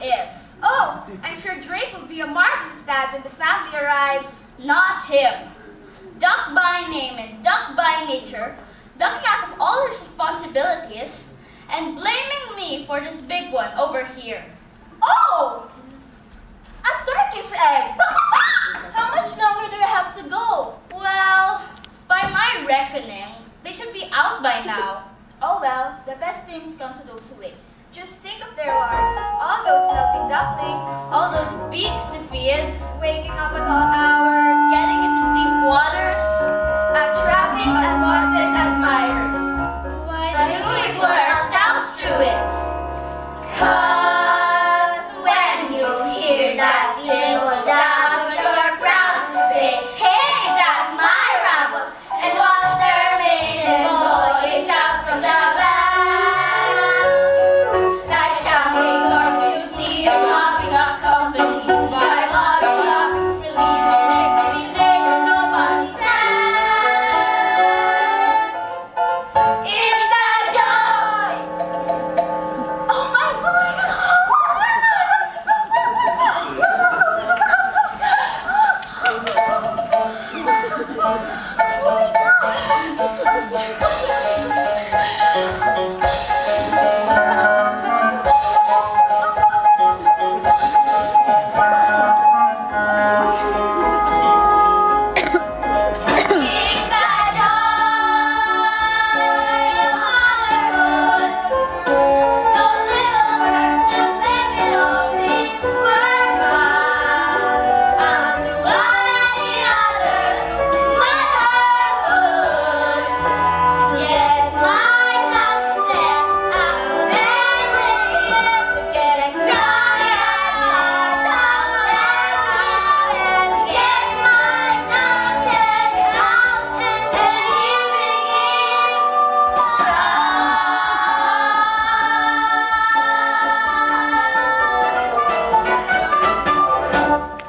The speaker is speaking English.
is. Oh, I'm sure Drake will be a marvelous dad when the family arrives. Not him. Duck by name and duck by nature, ducking out of all his responsibilities, and blaming me for this big one over here. Oh! A turkey's egg! How much longer do I have to go? Well, by my reckoning, they should be out by now. Oh well, the best things come to those who wait. Just think of their work. All those lovely ducklings. All those beaks to feed, Waking up at all hours. getting into deep waters. Attracting unwanted admirers. Why But do we we put ourselves through it. 'Cause